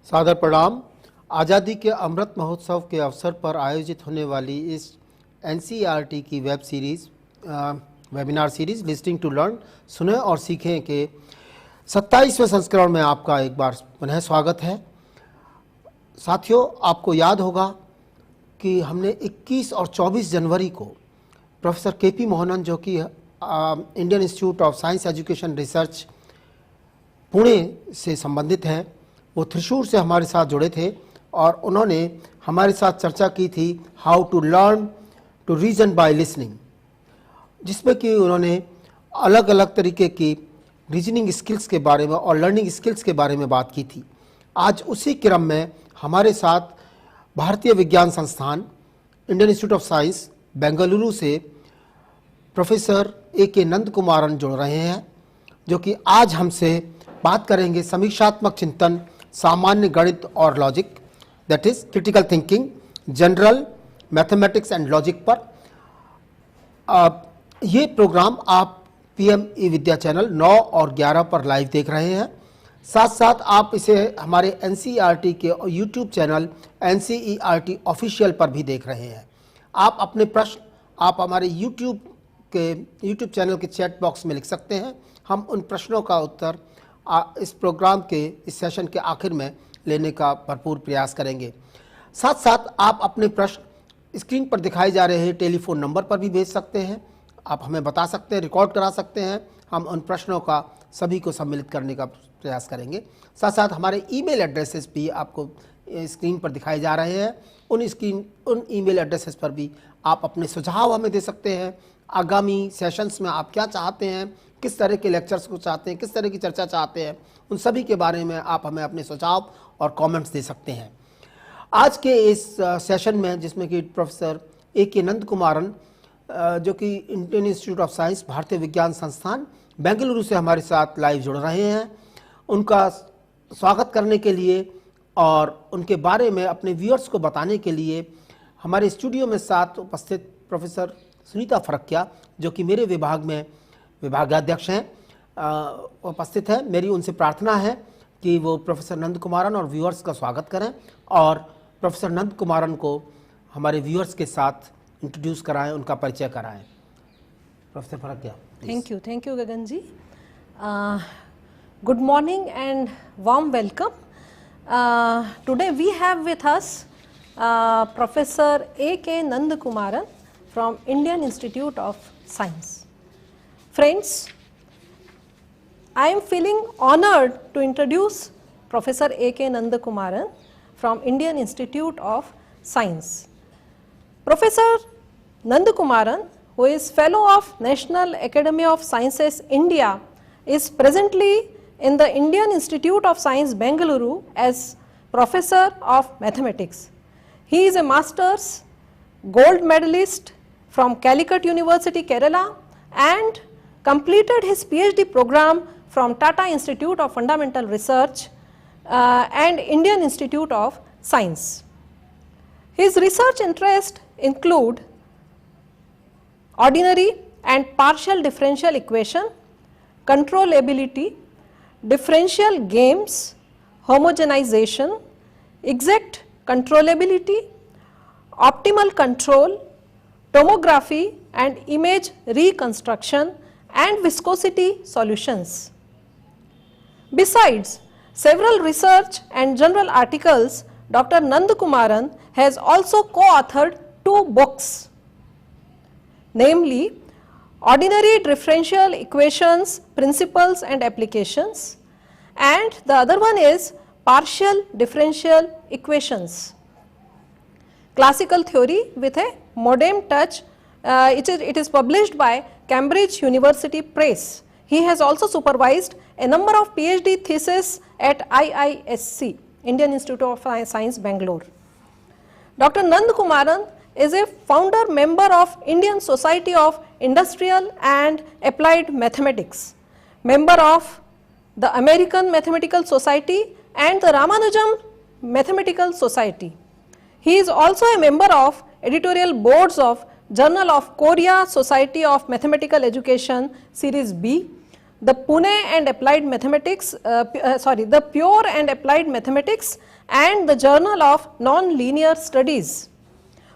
सादर प्रणाम। आज़ादी के अमृत महोत्सव के अवसर पर आयोजित होने वाली इस एनसीईआरटी की webinar series listening to learn, सुने और सीखें के 27वें संस्करण में आपका एक बार पुनः स्वागत है। साथियों, आपको याद होगा कि हमने 21 और 24 जनवरी को प्रोफेसर केपी मोहनन, जो कि Indian institute of science education research Pune से संबंधित हैं, वो त्रिशूर से हमारे साथ जुड़े थे और उन्होंने हमारे साथ चर्चा की थी how to learn to reason by listening, जिसमें कि उन्होंने अलग अलग तरीके की रीजनिंग स्किल्स के बारे में और लर्निंग स्किल्स के बारे में बात की थी। आज उसी क्रम में हमारे साथ भारतीय विज्ञान संस्थान Indian institute of science Bengaluru से प्रोफेसर ए.के. नंद कुमारन जुड़ रहे हैं, जो कि आज हमसे बात करेंगे समीक्षात्मक चिंतन, सामान्य गणित और logic, that is critical thinking, general mathematics and logic पर। ये प्रोग्राम आप पीएमई विद्या चैनल 9 और 11 पर लाइव देख रहे हैं। साथ साथ आप इसे हमारे एनसीईआरटी के यूट्यूब चैनल एनसीईआरटी ऑफिशियल पर भी देख रहे हैं। आप अपने प्रश्न आप हमारे यूट्यूब चैनल के चैट बॉक्स में लिख सकते हैं। हम उन प्रश्नों का उत्तर इस प्रोग्राम के इस सेशन के आखिर में लेने का भरपूर प्रयास करेंगे। साथ साथ आप अपने प्रश्न स्क्रीन पर दिखाए जा रहे टेलीफोन नंबर पर भी भेज सकते हैं। आप हमें बता सकते हैं, रिकॉर्ड करा सकते हैं। हम उन प्रश्नों का सभी को सम्मिलित करने का प्रयास करेंगे। साथ साथ हमारे ईमेल एड्रेसेस भी आपको स्क्रीन पर दिखाए जा रहे हैं। उन ईमेल एड्रेसेस पर भी आप अपने सुझाव हमें दे सकते हैं। आगामी सेशंस में आप क्या चाहते हैं, किस तरह के लेक्चर्स को चाहते हैं, किस तरह की चर्चा चाहते हैं, उन सभी के बारे में आप हमें अपने सुझाव और कमेंट्स दे सकते हैं। आज के इस सेशन में, जिसमें कि प्रोफेसर ए.के. नंद कुमारन, जो कि इंडियन इंस्टीट्यूट ऑफ साइंस भारतीय विज्ञान संस्थान बेंगलुरु से हमारे साथ लाइव जुड़ रहे हैं, उनका स्वागत करने के लिए और उनके बारे में अपने व्यूअर्स को बताने के लिए हमारे स्टूडियो में साथ उपस्थित प्रोफेसर सुनीता फरकिया, जो कि मेरे विभाग में विभागाध्यक्ष हैं, उपस्थित हैं। मेरी उनसे प्रार्थना है कि वो प्रोफेसर नंद कुमारन और व्यूअर्स का स्वागत करें और प्रोफेसर नंद कुमारन को हमारे व्यूअर्स के साथ इंट्रोड्यूस कराएं, उनका परिचय कराएं। प्रोफेसर फरकिया, thank you Gagan ji. Good morning and warm welcome. Today we have with us professor A K. Nand Kumaran from Indian Institute of Science. Friends, I am feeling honored to introduce Professor A.K. Nand Kumaran from Indian Institute of Science. Professor Nand Kumaran, who is Fellow of National Academy of Sciences India, is presently in the Indian Institute of Science Bengaluru as Professor of Mathematics. He is a Master's Gold Medalist from Calicut University, Kerala, and completed his PhD program from Tata Institute of Fundamental Research and Indian Institute of Science. His research interests include ordinary and partial differential equation, controllability, differential games, homogenization, exact controllability, optimal control, tomography and image reconstruction, and viscosity solutions. Besides several research and journal articles, Dr. Nand Kumaran has also co-authored 2 books, namely Ordinary Differential Equations, Principles and Applications, and the other one is Partial Differential Equations, Classical Theory with a Modern Touch. It is published by Cambridge University Press. He has also supervised a number of PhD theses at IISC, Indian Institute of Science, Bangalore. Dr. Nand Kumaran is a founder member of Indian Society of Industrial and Applied Mathematics, member of the American Mathematical Society and the Ramanujan Mathematical Society. He is also a member of editorial boards of Journal of Korea Society of Mathematical Education Series B, the Pune and Applied Mathematics, the Pure and Applied Mathematics and the Journal of Non-Linear Studies.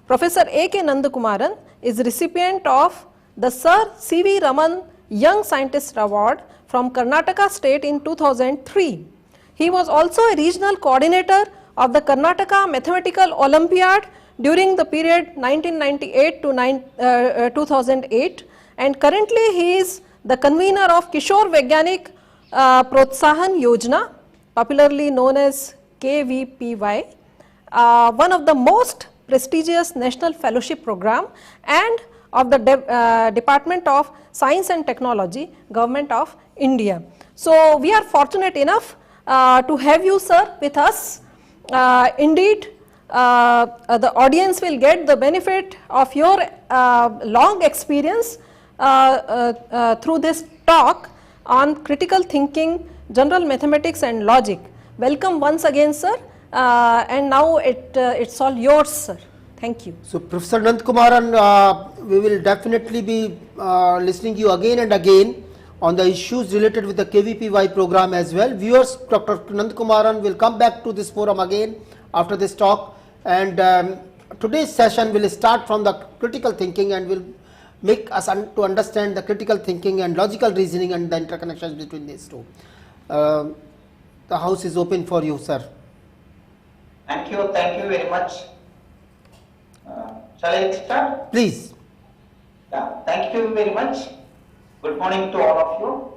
Professor A.K. Nandakumaran is recipient of the Sir C.V. Raman Young Scientist Award from Karnataka State in 2003. He was also a regional coordinator of the Karnataka Mathematical Olympiad during the period 1998 to 2008, and currently he is the convener of Kishore Vaigyanik Protsahan Yojana, popularly known as KVPY, one of the most prestigious national fellowship program and of the Department of Science and Technology, Government of India. So we are fortunate enough to have you, sir, with us. Indeed, the audience will get the benefit of your long experience through this talk on critical thinking, general mathematics and logic. Welcome once again, sir, and now it's all yours, sir. Thank you. So, Professor Nandakumaran, we will definitely be listening to you again and again on the issues related with the KVPY program as well. Viewers, Dr. Nandakumaran will come back to this forum again after this talk, and today's session will start from the critical thinking and will make us to understand the critical thinking and logical reasoning and the interconnections between these two. The house is open for you, sir. Thank you very much. Shall I start? Please. Yeah, thank you very much. Good morning to all of you,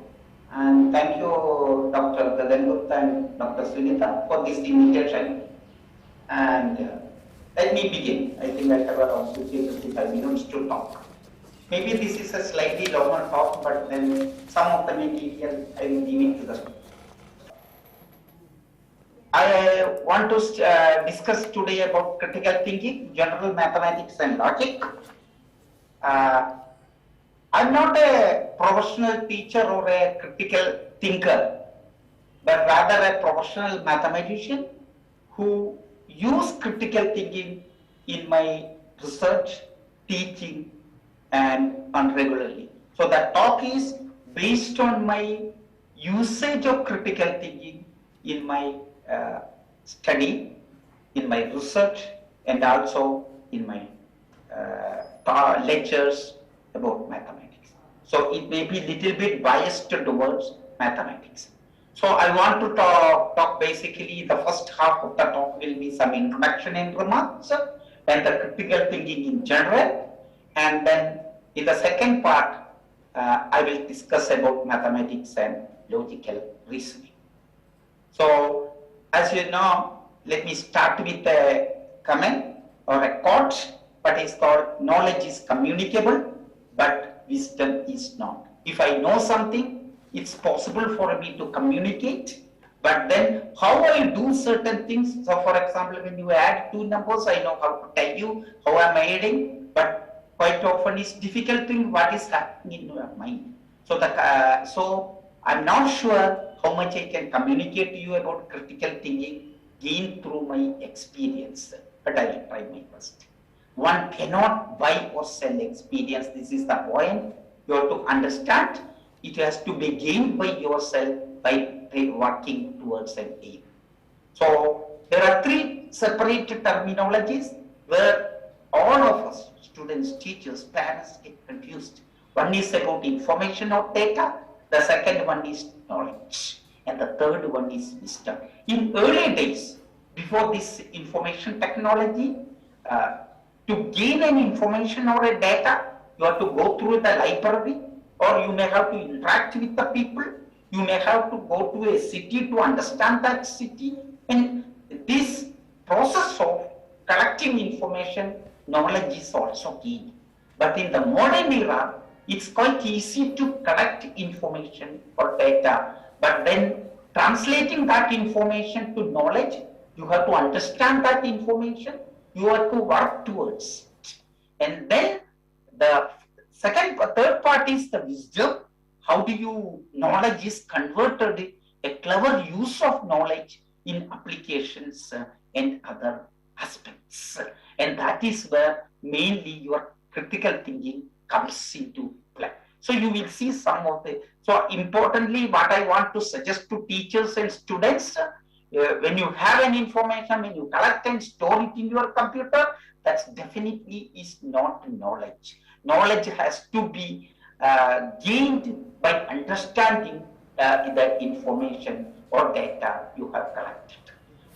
and thank you Dr. Gagan Gupta and Dr. Sunita for this invitation. And let me begin. I think I have around 50-55 minutes to talk. Maybe this is a slightly longer talk, but then some of the material I will give it to the. I want to discuss today about critical thinking, general mathematics and logic. I'm not a professional teacher or a critical thinker, but rather a professional mathematician who use critical thinking in my research, teaching and regularly. So the talk is based on my usage of critical thinking in my study, in my research, and also in my lectures about mathematics. So it may be little bit biased towards mathematics. So I want to talk basically the first half of the talk will be some introduction and remarks and the critical thinking in general, and then in the second part I will discuss about mathematics and logical reasoning. So as you know, let me start with a comment or a quote, but it's called knowledge is communicable, but wisdom is not. If I know something, it's possible for me to communicate, but then how I do certain things. So for example, when you add two numbers, I know how to tell you how I'm adding, but quite often it's difficult to what is happening in your mind. So so I'm not sure how much I can communicate to you about critical thinking gained through my experience, but I will try my best. One cannot buy or sell experience. This is the point. You have to understand. It has to be gained by yourself by working towards an aim. So there are three separate terminologies where all of us, students, teachers, parents, get confused. One is about information or data. The second one is knowledge, and the third one is wisdom. In early days, before this information technology, to gain an information or a data, you have to go through the library, or you may have to interact with the people. You may have to go to a city to understand that city. And this process of collecting information, knowledge is also gained. But in the modern era, it's quite easy to collect information or data, but then translating that information to knowledge, you have to understand that information, you have to work towards it. And then the third part is the wisdom. How do you, knowledge is converted, a clever use of knowledge in applications and other aspects. And that is where mainly your critical thinking comes into play. So you will see some of the, so importantly, what I want to suggest to teachers and students, when you have an information, when you collect and store it in your computer, that's definitely is not knowledge. Knowledge has to be gained by understanding the information or data you have collected.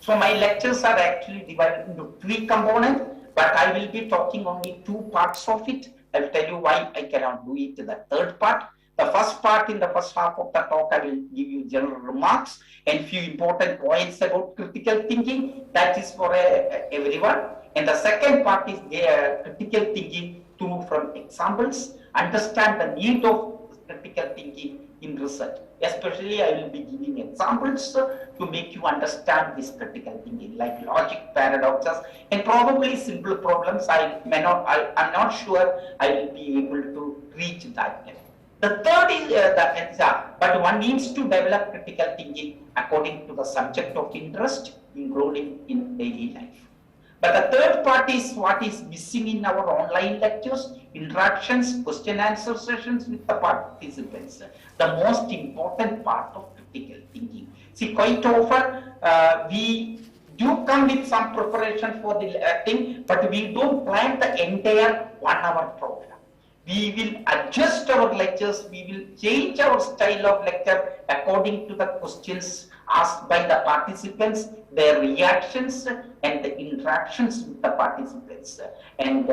So my lectures are actually divided into 3 components, but I will be talking only 2 parts of it. I will tell you why I cannot do it in the 3rd part. The first part, in the first half of the talk, I will give you general remarks and few important points about critical thinking. That is for everyone. And the second part is critical thinking from examples, understand the need of critical thinking in research. Especially, I will be giving examples to make you understand this critical thinking, like logic paradoxes and probably simple problems. I'm not sure I will be able to reach that level. The third is but one needs to develop critical thinking according to the subject of interest, including in daily life. But the third part is what is missing in our online lectures, interactions, question answer sessions with the participants. The most important part of critical thinking. See, quite often we do come with some preparation for the thing, but we don't plan the entire 1 hour program. We will adjust our lectures, we will change our style of lecture according to the questions asked by the participants, their reactions and the interactions with the participants, and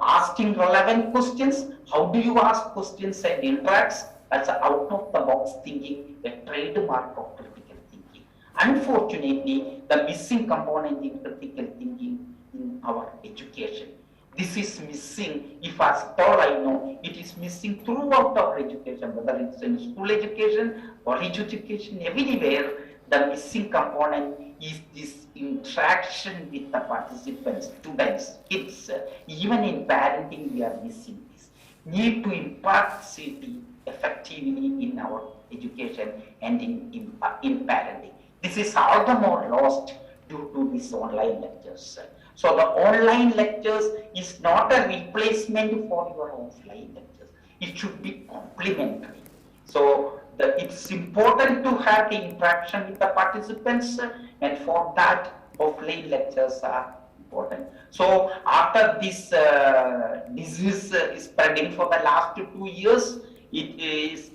asking relevant questions. How do you ask questions and interacts? That's out of the box thinking, a trademark of critical thinking. Unfortunately, the missing component in critical thinking in our education. This is missing, if at all I know, it is missing throughout our education, whether it's in school education, college education, everywhere. The missing component is this interaction with the participants, students, kids. Even in parenting, we are missing this. Need to impart CT effectively in our education and in parenting. This is all the more lost due to these online lectures. So the online lectures is not a replacement for your offline lectures. It should be complementary. So it's important to have the interaction with the participants, and for that offline lectures are important. So after this disease is spreading for the last 2 years, it is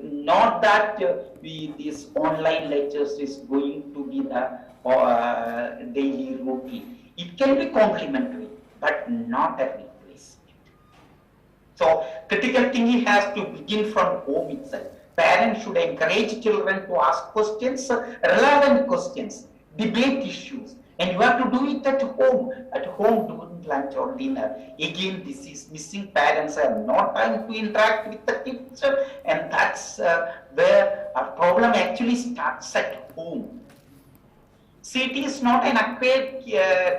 not that this online lectures is going to be the daily routine. It can be complementary, but not a replacement. So critical thinking has to begin from home itself. Parents should encourage children to ask questions, relevant questions, debate issues, and you have to do it at home. At home, during lunch or dinner. Again, this is missing. Parents have no time to interact with the kids, and that's where our problem actually starts at home. See, it is not an acquired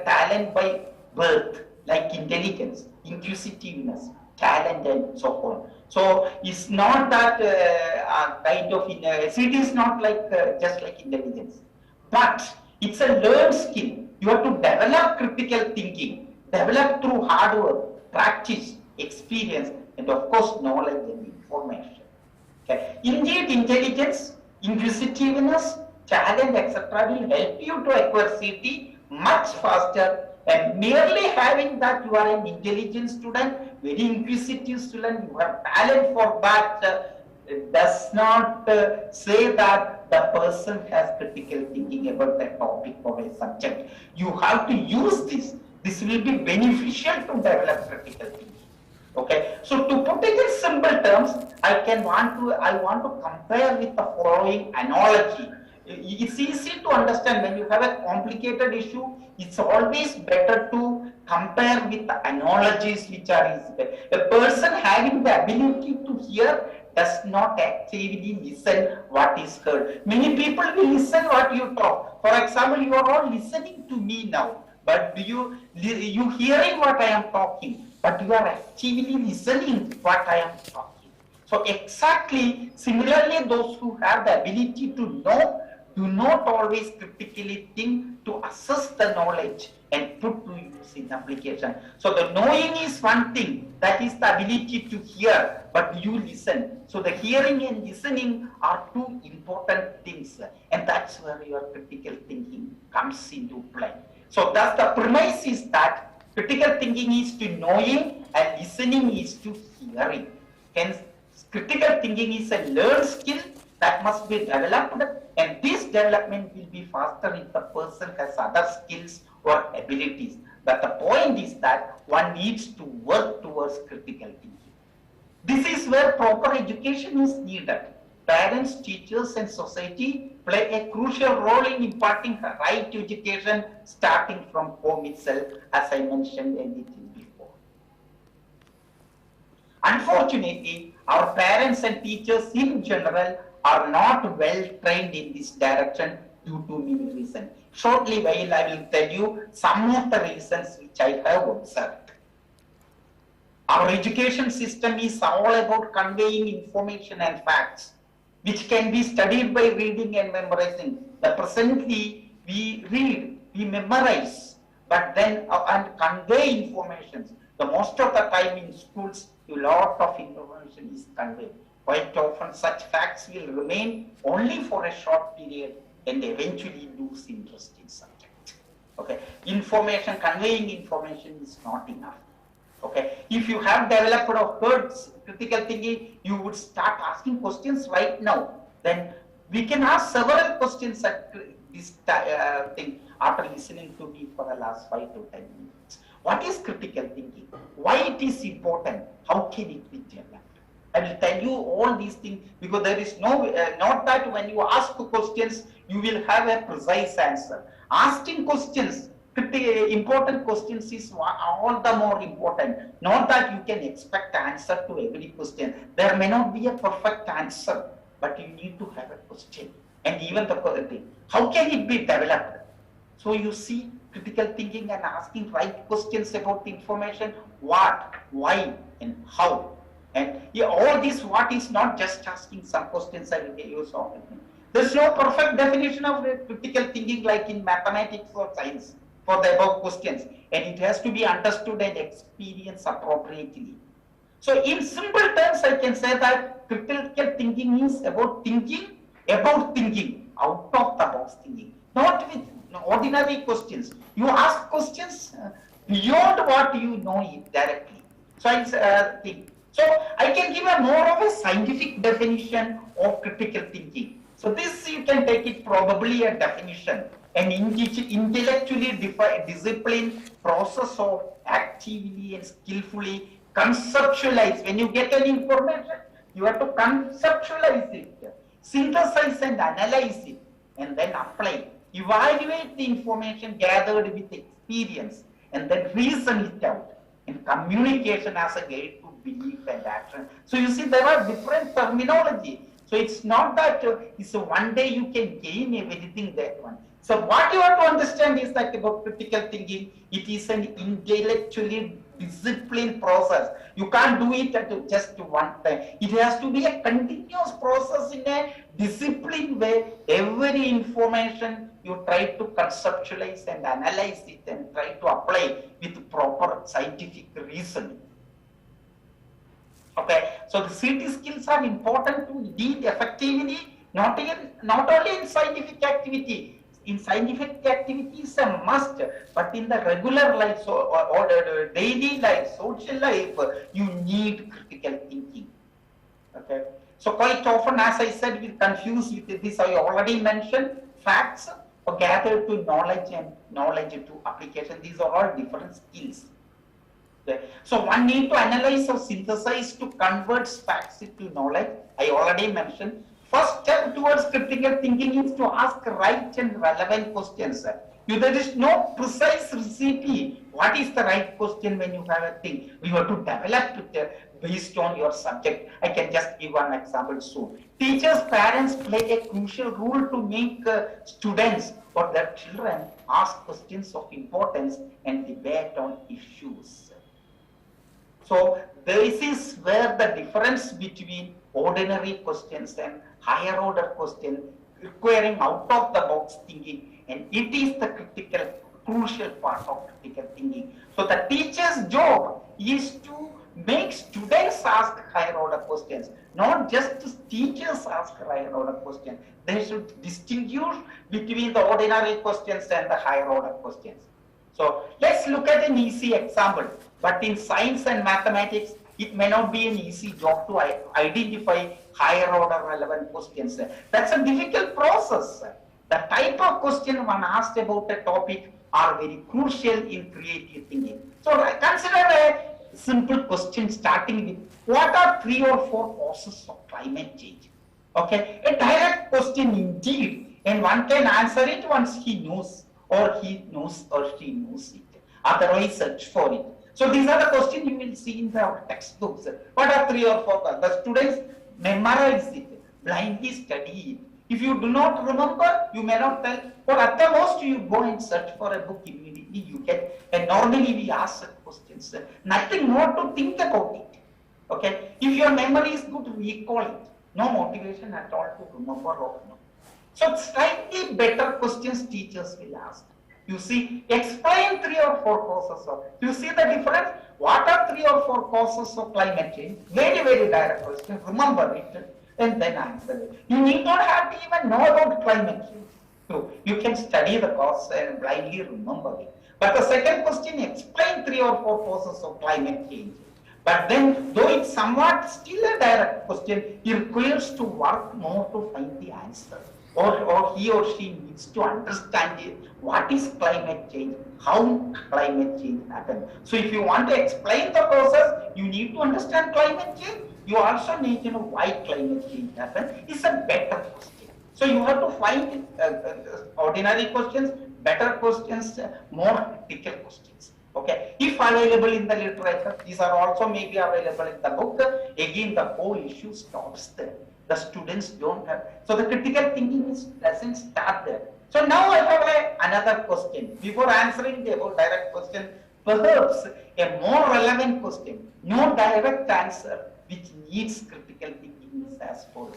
talent by birth, like intelligence, inquisitiveness, talent, and so on. So it's not that kind of, see, it is not like just like intelligence, but it's a learned skill. You have to develop critical thinking, develop through hard work, practice, experience, and of course knowledge and information. Okay. Indeed, intelligence, inquisitiveness, talent, etc. will help you to acquire CT much faster, and merely having that you are an intelligent student, very inquisitive student, you have talent for that, does not say that the person has critical thinking about the topic or a subject. You have to use this. This will be beneficial to develop critical thinking. Okay, so to put it in simple terms, I want to compare with the following analogy. It's easy to understand when you have a complicated issue. It's always better to compare with the analogies which are easy. A person having the ability to hear does not actively listen what is heard. Many people will listen what you talk. For example, you are all listening to me now, but you hearing what I am talking, but you are actively listening what I am talking. So exactly similarly, those who have the ability to know do not always critically think to assess the knowledge and put to use in application. So the knowing is one thing, that is the ability to hear, but you listen. So the hearing and listening are two important things, and that's where your critical thinking comes into play. So thus the premise is that critical thinking is to knowing and listening is to hearing. Hence, critical thinking is a learned skill that must be developed, and this development will be faster if the person has other skills or abilities. But the point is that one needs to work towards critical thinking. This is where proper education is needed. Parents, teachers, and society play a crucial role in imparting right education starting from home itself, as I mentioned a little before. Unfortunately, our parents and teachers in general are not well trained in this direction due to many reasons. Shortly while I will tell you some of the reasons which I have observed. Our education system is all about conveying information and facts, which can be studied by reading and memorizing. But presently, we read, we memorize, but then and convey information. The most of the time in schools, a lot of information is conveyed. Quite often, such facts will remain only for a short period and eventually lose interest in subject. Okay, conveying information is not enough. Okay, if you have developed or heard critical thinking, you would start asking questions right now. Then we can ask several questions at this thing after listening to me for the last 5 to 10 minutes. What is critical thinking? Why it is important? How can it be developed? I will tell you all these things because there is no, not that when you ask questions, you will have a precise answer. Asking questions, important questions is all the more important. Not that you can expect answer to every question. There may not be a perfect answer, but you need to have a question. And even the thing, how can it be developed? So you see, critical thinking and asking right questions about the information, what, why, and how. And all this what is not just asking some questions I will give you so. There's no perfect definition of critical thinking like in mathematics or science for the above questions, and it has to be understood and experienced appropriately. So in simple terms, I can say that critical thinking is about thinking, out of the box thinking, not with ordinary questions. You ask questions beyond what you know it directly. So I think. So I can give a more of a scientific definition of critical thinking. So this you can take it probably a definition, an intellectually disciplined process of actively and skillfully conceptualize. When you get an information, you have to conceptualize it, synthesize and analyze it, and then apply. Evaluate the information gathered with experience, and then reason it out. And communication as a guide to belief and action. So you see, there are different terminology. So it's not that it's one day you can gain everything that one. So what you have to understand is that about critical thinking, it is an intellectually disciplined process. You can't do it at just one time. It has to be a continuous process in a disciplined way. Every information you try to conceptualize and analyze it and try to apply with proper scientific reasoning. Okay, so the CT skills are important to deal effectively, not only in scientific activity. In scientific activity is a must, but in the regular life or daily life, social life, you need critical thinking. Okay, so quite often, as I said, we confuse with this. I already mentioned facts gathered to knowledge and knowledge to application. These are all different skills. Okay. So one need to analyze or synthesize to convert facts into knowledge. I already mentioned. First step towards critical thinking is to ask right and relevant questions. There is no precise recipe. What is the right question when you have a thing? You have to develop it based on your subject. I can just give one example soon. Teachers, parents play a crucial role to make students or their children ask questions of importance and debate on issues. So this is where the difference between ordinary questions and higher order questions requiring out of the box thinking, and it is the critical crucial part of critical thinking. So the teacher's job is to make students ask higher order questions, not just teachers ask higher order questions. They should distinguish between the ordinary questions and the higher order questions. So let's look at an easy example. But in science and mathematics, it may not be an easy job to identify higher order relevant questions. That's a difficult process. The type of question one asked about a topic are very crucial in creative thinking. So consider a simple question starting with what are 3 or 4 causes of climate change? Okay, a direct question indeed, and one can answer it once he knows or she knows it. Otherwise, search for it. So these are the questions you will see in the textbooks. What are 3 or 4 causes? The students memorize it, blindly study it. If you do not remember, you may not tell, or at the most you go and search for a book immediately you get, and normally we ask questions, nothing more to think about it. Okay, if your memory is good, recall it. No motivation at all to remember or know. So slightly better questions teachers will ask. You see, explain 3 or 4 causes of, you see the difference? What are 3 or 4 causes of climate change? Very, very direct question, remember it, and then answer it. You need not have to even know about climate change. So you can study the cause and blindly remember it. But the second question, explain 3 or 4 causes of climate change. But then, though it's somewhat still a direct question, he requires to work more to find the answer. Or he or she needs to understand it. What is climate change? How climate change happens? So if you want to explain the process, you need to understand climate change. You also need to know why climate change happens. It's a better question. So you have to find ordinary questions, better questions, more critical questions. Okay, if available in the literature, these are also maybe available in the book. Again, the whole issue stops there. The students don't have. So the critical thinking doesn't start there. So now I have another question. Before answering the direct question, perhaps a more relevant question, no direct answer, which needs critical thinking is as follows.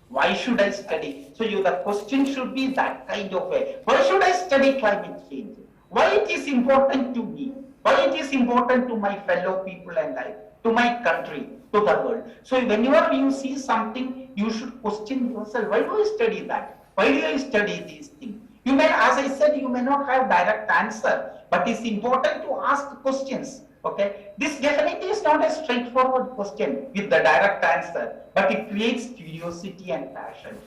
Why should I study? So the question should be that kind of way. Why should I study climate change? Why it is important to me? Why it is important to my fellow people and life, to my country, to the world? So whenever you see something, you should question yourself, why do I study that? Why do I study these things? You may, as I said, you may not have direct answer, but it's important to ask questions. Okay, this definitely is not a straightforward question with the direct answer, but it creates curiosity and passion.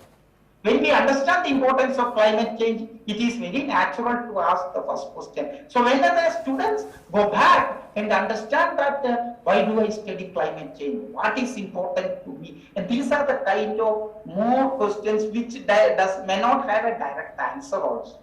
When we understand the importance of climate change, it is very natural to ask the first question. So when the students go back and understand that why do I study climate change? What is important to me? And these are the kind of more questions which may not have a direct answer also.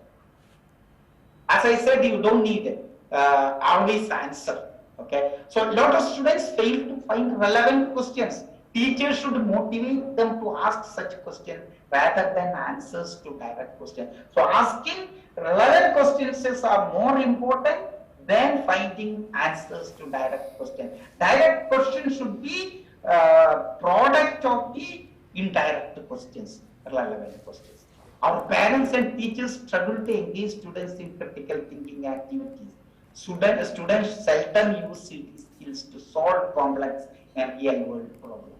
As I said, you don't need always answer. Okay, so a lot of students fail to find relevant questions. Teachers should motivate them to ask such questions rather than answers to direct questions. So asking relevant questions are more important than finding answers to direct questions. Direct questions should be product of the indirect questions, relevant questions. Our parents and teachers struggle to engage students in critical thinking activities. Students seldom use these skills to solve complex and real-world problems.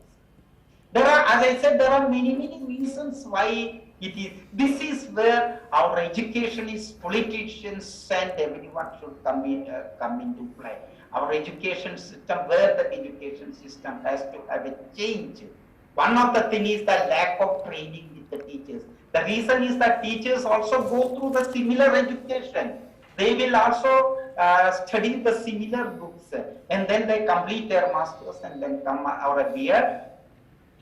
There are, as I said, there are many reasons why it is. This is where our education is, politicians and everyone should come into play. Our education system, where the education system has to have a change. One of the things is the lack of training with the teachers. The reason is that teachers also go through the similar education. They will also study the similar books, and then they complete their masters and then come out a year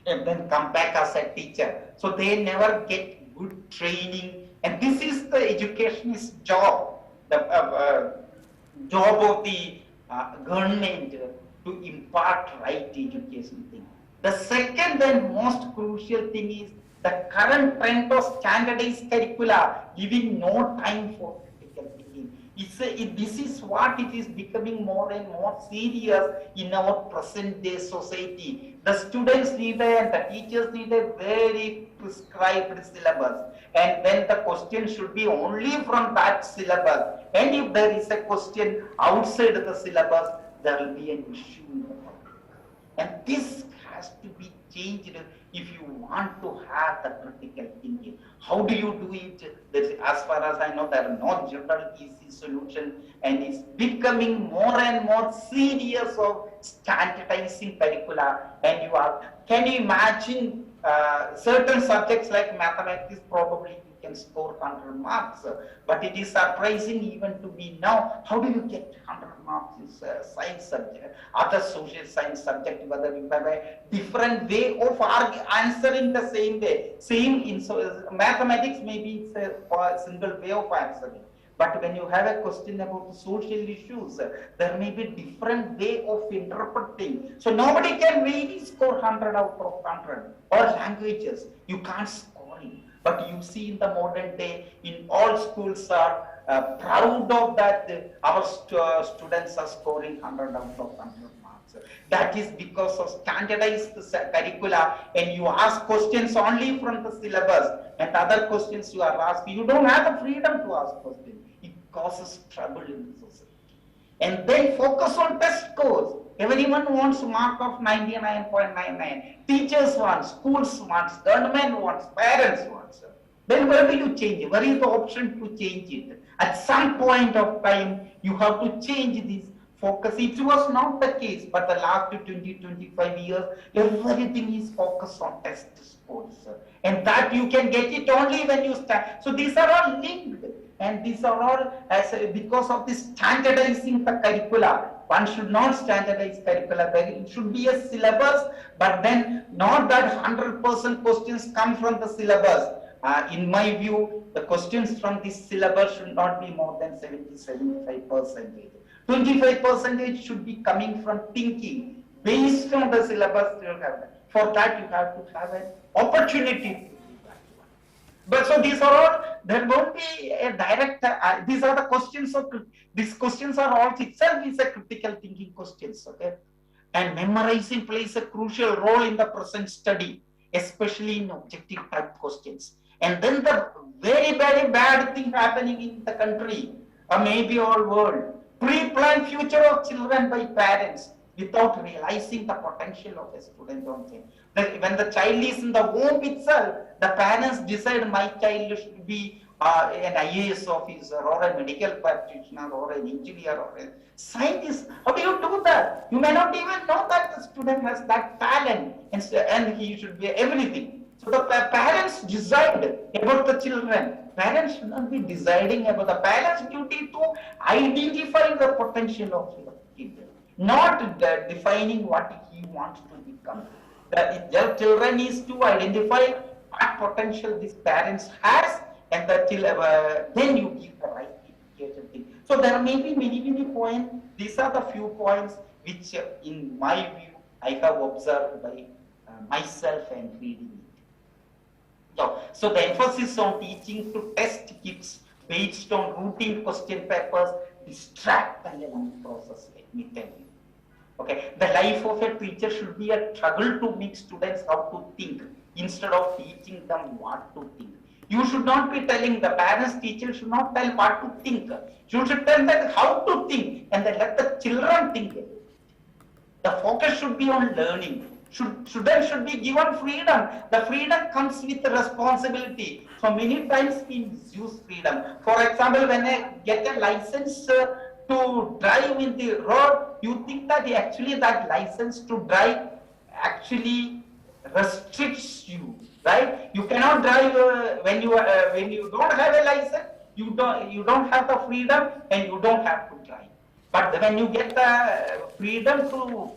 and then come back as a teacher. So they never get good training, and this is the educationist's job, the job of the government to impart right education thing. The second and most crucial thing is the current trend of standardized curricula, giving no time for critical thinking. This is what it is becoming more and more serious in our present day society. The students need and the teachers need a very prescribed syllabus, and then the question should be only from that syllabus. And if there is a question outside the syllabus, there will be an issue. And this has to be changed if you want to have the critical thinking. How do you do it? As far as I know, there are no general easy solution, and it's becoming more and more serious of standardizing curricula. And can you imagine certain subjects like mathematics, probably you can score 100 marks, but it is surprising even to me now, how do you get 100 marks in science subject, other social science subject, whether you have a different way of answering the same way. Same in mathematics, maybe it's a single way of answering. But when you have a question about social issues, there may be different way of interpreting. So nobody can really score 100 out of 100. Or languages, you can't score it. But you see in the modern day, in all schools are proud of that our students are scoring 100 out of 100 marks. That is because of standardized curricula, and you ask questions only from the syllabus, and other questions you are asking, you don't have the freedom to ask questions. It causes trouble in the society. And then focus on test scores. Everyone wants mark of 99.99. Teachers want, schools want, government wants, parents want. Then where do you change it? Where is the option to change it? At some point of time, you have to change this focus. It was not the case, but the last 20-25 years, everything is focused on test scores. And that you can get it only when you start. So these are all linked. And these are all because of this standardizing the curricula. One should not standardize curricula. It should be a syllabus, but then not that 100% questions come from the syllabus. In my view, the questions from this syllabus should not be more than 70-75%. 25% should be coming from thinking based on the syllabus you have. For that, you have to have an opportunity. But so these are all, there won't be a direct, these are the questions of, these questions are all itself is a critical thinking questions, okay? And memorizing plays a crucial role in the present study, especially in objective type questions. And then the very, very bad thing happening in the country, or maybe all world, pre-planned future of children by parents without realizing the potential of a student on thing. When the child is in the womb itself, the parents decide my child should be an IAS officer or a medical practitioner or an engineer or a scientist. How do you do that? You may not even know that the student has that talent and he should be everything. So the parents decide about the children. Parents should not be deciding about the parents' duty to identify the potential of your kid, not defining what he wants to become. The children is to identify what potential this parents has, and then you give the right education. So there may be many points. These are the few points which, in my view, I have observed by myself and reading it. So the emphasis on teaching to test kids based on routine question papers distract the learning process, let me tell you. Okay, the life of a teacher should be a struggle to make students how to think instead of teaching them what to think. You should not be telling the parents, teachers should not tell what to think. You should tell them how to think, and then let the children think. The focus should be on learning. Students should be given freedom. The freedom comes with responsibility. So many times we misuse freedom. For example, when I get a license to drive in the road, you think that actually that license to drive actually restricts you, right? You cannot drive when you don't have a license. You don't have the freedom, and you don't have to drive. But when you get the freedom to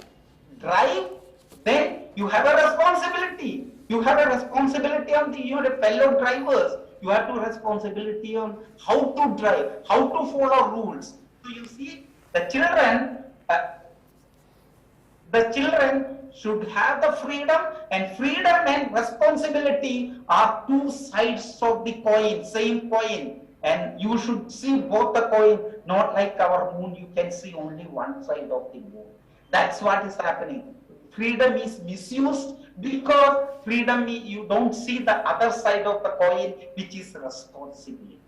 drive, then you have a responsibility. You have a responsibility on your fellow drivers. You have a responsibility on how to drive, how to follow rules. So you see, the children should have the freedom, and freedom and responsibility are two sides of the coin, same coin. And you should see both the coin, not like our moon, you can see only one side of the moon. That's what is happening. Freedom is misused because freedom, you don't see the other side of the coin, which is responsibility.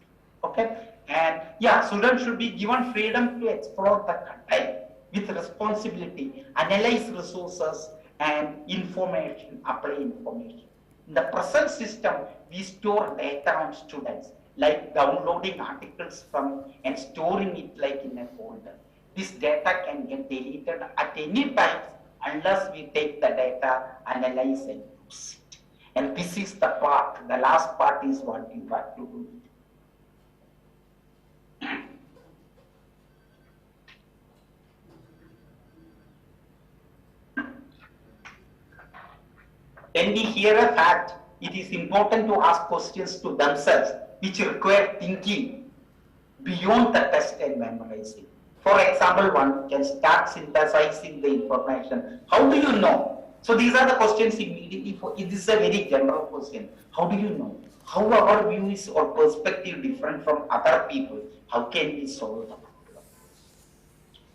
Okay? And yeah, students should be given freedom to explore the content with responsibility, analyze resources, and information, apply information. In the present system, we store data on students, like downloading articles from and storing it like in a folder. This data can get deleted at any time unless we take the data, analyze and use it. And this is the part, the last part is what you have to do. When we hear a fact, it is important to ask questions to themselves which require thinking beyond the test and memorizing. For example, one can start synthesizing the information. How do you know? So these are the questions immediately. This is a very general question. How do you know? How our view is or perspective different from other people? How can we solve the problem?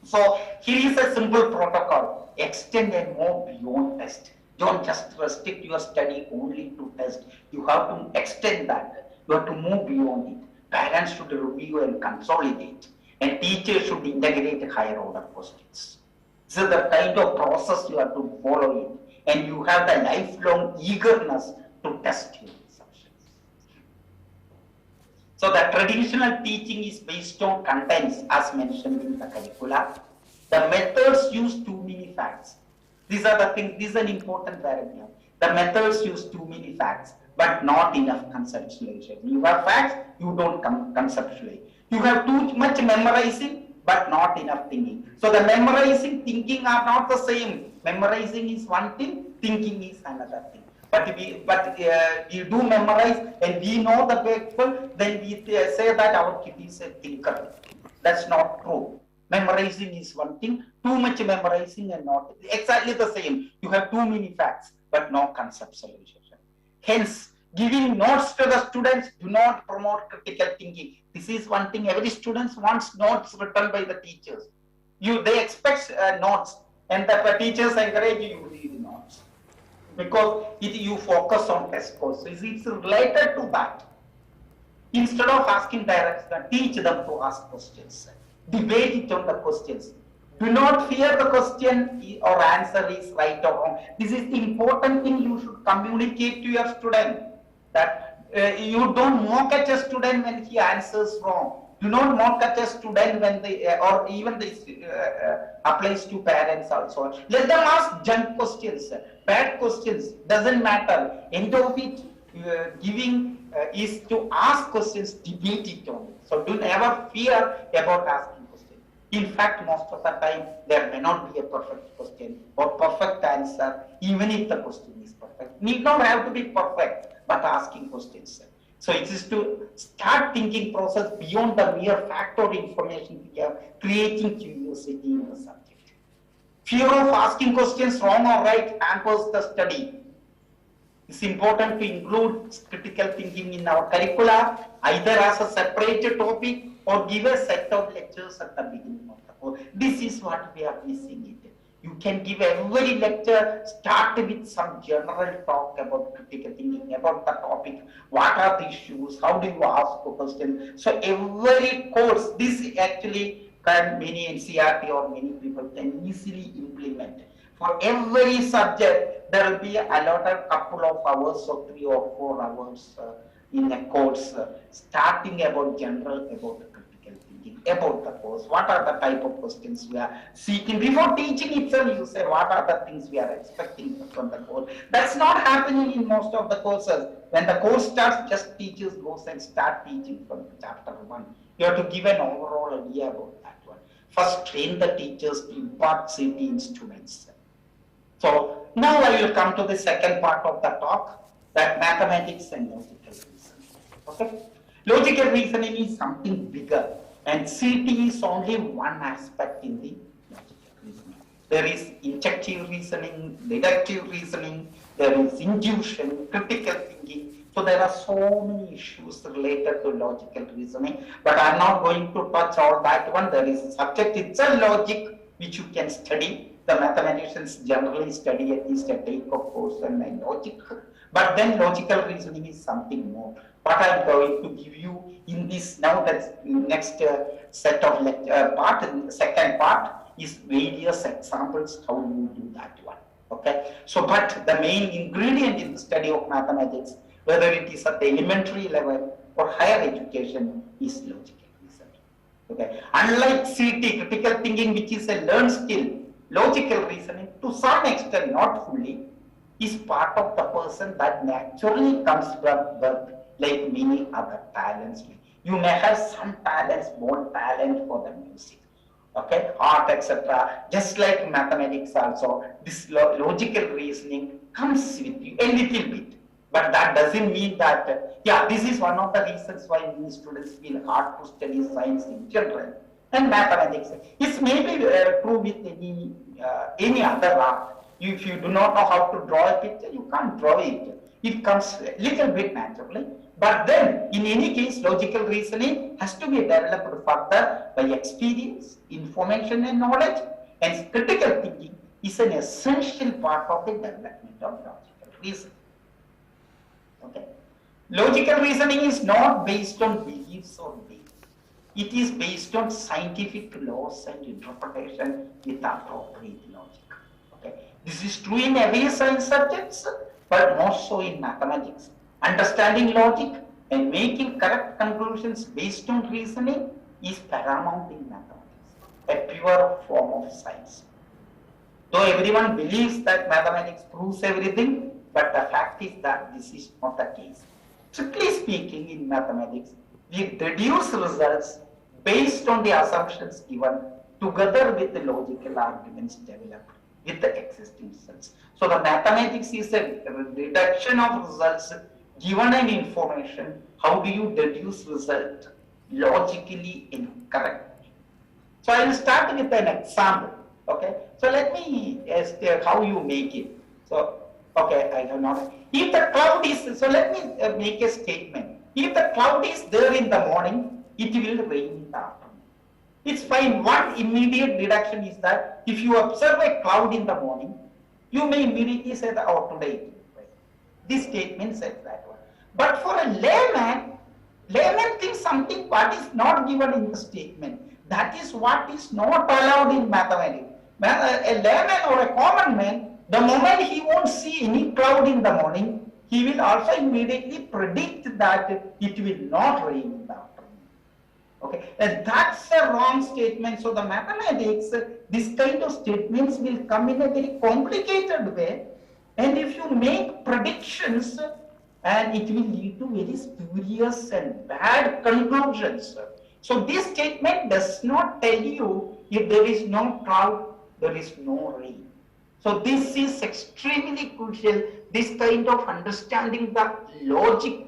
So here is a simple protocol. Extend and move beyond test. Don't just restrict your study only to test. You have to extend that. You have to move beyond it. Parents should review and consolidate. And teachers should integrate higher order questions. This is the kind of process you have to follow it. And you have the lifelong eagerness to test your assumptions. So the traditional teaching is based on contents as mentioned in the curricula. The methods use too many facts. These are the things, this is an important paragraph. The methods use too many facts, but not enough conceptualization. You have facts, you don't conceptualize. You have too much memorizing, but not enough thinking. So the memorizing, thinking are not the same. Memorizing is one thing, thinking is another thing. But we do memorize and we know the people, then we say that our kid is a thinker. That's not true. Memorizing is one thing, too much memorizing and not exactly the same. You have too many facts, but no conceptualization. Hence, giving notes to the students do not promote critical thinking. This is one thing. Every student wants notes written by the teachers. They expect notes, and the teachers encourage you to read notes because you focus on test courses. It's related to that. Instead of asking directs, teach them to ask questions. Debate it on the questions. Do not fear the question or answer is right or wrong. This is the important thing you should communicate to your student. That you don't mock at a student when he answers wrong. Do not mock at a student when they, or even this applies to parents also. Let them ask junk questions, bad questions, doesn't matter. End of it, giving is to ask questions, debate it on. So do never fear about asking questions. In fact, most of the time, there may not be a perfect question or perfect answer, even if the question is perfect. Need not have to be perfect, but asking questions. So it is to start thinking process beyond the mere fact or information we have, creating curiosity in the subject. Fear of asking questions wrong or right hampers the study. It's important to include critical thinking in our curricula, either as a separate topic or give a set of lectures at the beginning of the course. This is what we are missing it. You can give every lecture, start with some general talk about critical thinking, about the topic, what are the issues, how do you ask a question. So every course, this actually can many NCRT or many people can easily implement. For every subject, there will be allotted couple of hours or 3 or 4 hours in a course, starting about general, about the critical thinking, about the course. What are the type of questions we are seeking? Before teaching itself, you say, what are the things we are expecting from the course? That's not happening in most of the courses. When the course starts, just teachers goes and start teaching from chapter 1. You have to give an overall idea about that one. First, train the teachers to impart CT in students. So now I will come to the second part of the talk, that mathematics and logical reasoning. Okay? Logical reasoning is something bigger, and CT is only one aspect in the logical reasoning. There is inductive reasoning, deductive reasoning, there is intuition, critical thinking, So there are so many issues related to logical reasoning, but I'm not going to touch all that one. There is a subject, it's a logic which you can study. The mathematicians generally study at least a take of course and logic, but then logical reasoning is something more. What I'm going to give you in this now, that's next set of second part is various examples how you do that one. Okay, so but the main ingredient in the study of mathematics, whether it is at the elementary level or higher education, is logical reasoning. Okay, unlike CT, critical thinking, which is a learned skill, logical reasoning to some extent, not fully, is part of the person that naturally comes from birth, like many other talents. You may have some talents, more talent for the music, okay, art, etc. Just like mathematics also, this logical reasoning comes with you a little bit. But that doesn't mean that, yeah, this is one of the reasons why many students feel hard to study science in general and mathematics. It's maybe true with any other art. If you do not know how to draw a picture, you can't draw it. It comes a little bit naturally. But then, in any case, logical reasoning has to be developed further by experience, information and knowledge, and critical thinking is an essential part of the development of logical reasoning. Okay. Logical reasoning is not based on beliefs or beliefs. It is based on scientific laws and interpretation with appropriate logic. Okay. This is true in every science subjects, but more so in mathematics. Understanding logic and making correct conclusions based on reasoning is paramount in mathematics, a pure form of science. Though everyone believes that mathematics proves everything, but the fact is that this is not the case. Strictly speaking, in mathematics, we deduce results based on the assumptions given together with the logical arguments developed with the existing results. So the mathematics is a reduction of results given an information. How do you deduce result logically and correctly? So I will start with an example. Okay, so let me ask how you make it. So okay, I don't know. If the cloud is, so let me make a statement. If the cloud is there in the morning, it will rain in the afternoon. It's fine. One immediate deduction is that if you observe a cloud in the morning, you may immediately say that, oh, today it will rain. This statement says that one. But for a layman thinks something what is not given in the statement. That is what is not allowed in mathematics. A layman or a common man, the moment he won't see any cloud in the morning, he will also immediately predict that it will not rain in the afternoon. Okay, and that's a wrong statement. So the mathematics, this kind of statements will come in a very complicated way, and if you make predictions, and it will lead to very spurious and bad conclusions. So this statement does not tell you if there is no cloud, there is no rain. So this is extremely crucial. This kind of understanding the logic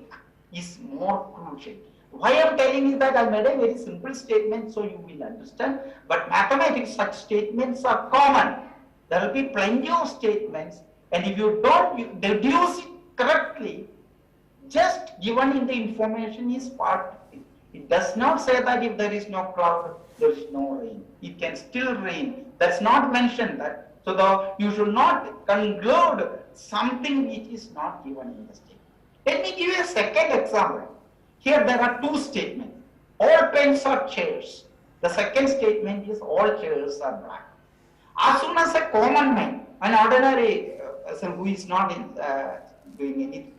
is more crucial. Why I am telling you that I made a very simple statement so you will understand. But mathematics, such statements are common. There will be plenty of statements, and if you don't deduce it correctly, just given in the information is part of it. It does not say that if there is no cloud, there is no rain. It can still rain. That's not mentioned that. So you should not conclude something which is not given in the statement. Let me give you a second example. Here there are two statements. All pens are chairs. The second statement is all chairs are black. As soon as a common man, an ordinary person who is not doing anything,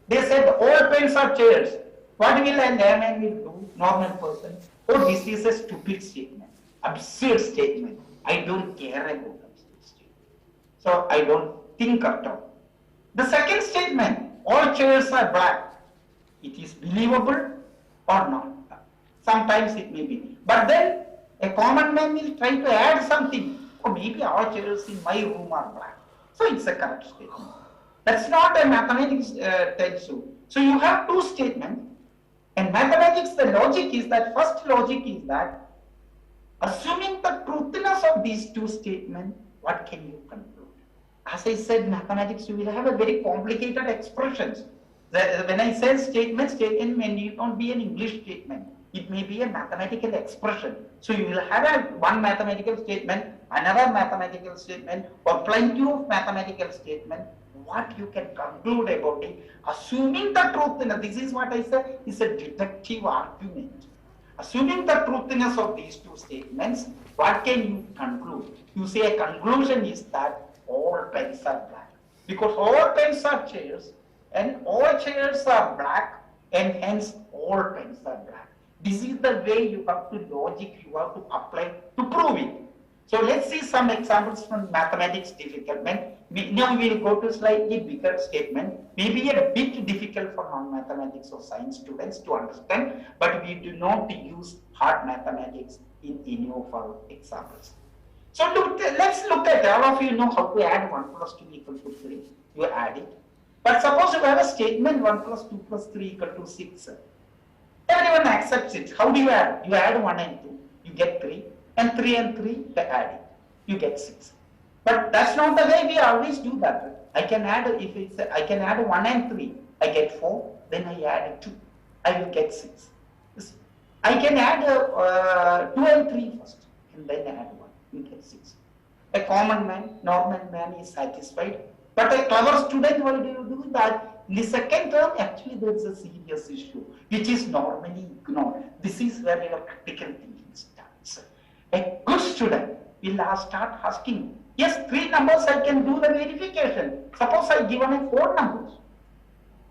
they said all pens are chairs. What will a layman will do? Normal person. Oh, this is a stupid statement, absurd statement. I don't care about absurd statement. So I don't think at all. The second statement, all chairs are black. It is believable or not. Sometimes it may be. But then a common man will try to add something. Oh, maybe all chairs in my room are black. So it's a correct statement. That's not a mathematics tells you. So you have two statements. And mathematics, the logic is that, first logic is that, assuming the truthiness of these two statements, what can you conclude? As I said, mathematics, you will have a very complicated expressions. When I say statement, statement may need not be an English statement. It may be a mathematical expression. So you will have one mathematical statement, another mathematical statement, or plenty of mathematical statement. What you can conclude about it, assuming the truth. This is what I said is a deductive argument. Assuming the truthiness of these two statements, what can you conclude? You say a conclusion is that all pens are black. Because all pens are chairs, and all chairs are black, and hence all pens are black. This is the way you have to logic, you have to apply to prove it. So let's see some examples from mathematics difficult. Now we will go to slightly bigger statement, maybe a bit difficult for non-mathematics or science students to understand, but we do not use hard mathematics in any of our examples. So let's look at, all of you know how to add 1 plus 2 equal to 3. You add it. But suppose you have a statement 1 plus 2 plus 3 equal to 6. Everyone accepts it. How do you add? You add 1 and 2, you get 3. And 3 and 3, you add it, you get 6. But that's not the way we always do that. I can add, I can add 1 and 3, I get 4, then I add 2, I will get 6. I can add 2 and 3 first, and then add 1, you get 6. A common man, normal man is satisfied. But a clever student, why do you do that? In the second term, actually there is a serious issue, which is normally ignored. This is where your critical thinking starts. A good student will start asking, yes, 3 numbers I can do the verification. Suppose I given 4 numbers.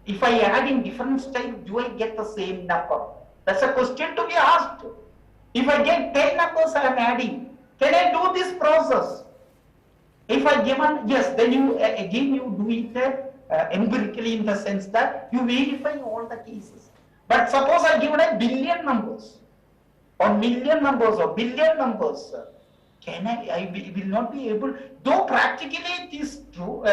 If I add in different style, do I get the same number? That's a question to be asked. If I get 10 numbers I am adding, can I do this process? If I given, yes, then you again you do it empirically in the sense that you verify all the cases. But suppose I given a billion numbers, or million numbers, or billion numbers, can I will not be able, though practically it is true,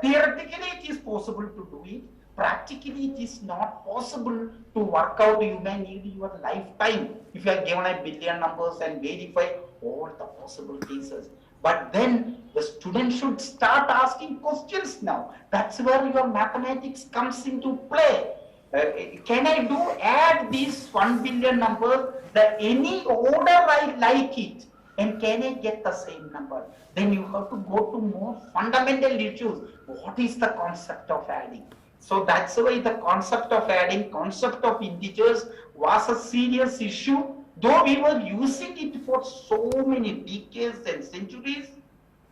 theoretically it is possible to do it, practically it is not possible to work out. You may need your lifetime if you are given a billion numbers and verify all the possible cases. But then the student should start asking questions now. That's where your mathematics comes into play. Can I add these 1 billion numbers, any order I like it, and can I get the same number? Then you have to go to more fundamental issues. What is the concept of adding? So that's why the concept of adding, concept of integers was a serious issue. Though we were using it for so many decades and centuries,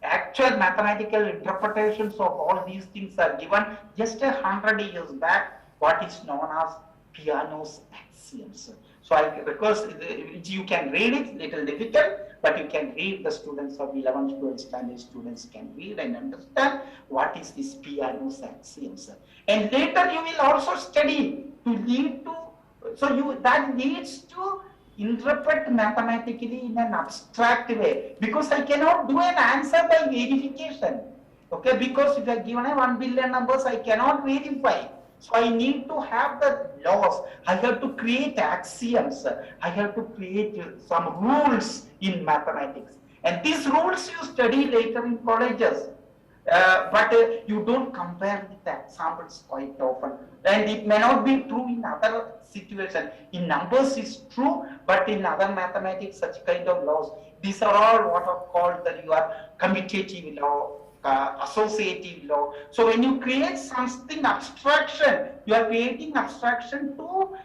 actual mathematical interpretations of all these things are given just 100 years back, what is known as Peano's axioms. So I request you can read it, little difficult, but you can read, the students of 11th, 12th standard students can read and understand what is this Peano's axioms. And later you will also study to lead to, so that leads to interpret mathematically in an abstract way, because I cannot do an answer by verification. Okay, because if I are given a 1 billion numbers, I cannot verify. So I need to have the laws. I have to create axioms. I have to create some rules in mathematics. And these rules you study later in colleges. But you don't compare with the examples quite often. And it may not be true in other situations. In numbers it's true, but in other mathematics, such kind of laws, these are all what are called your commutative law, associative law. So when you create something abstraction, you are creating abstraction to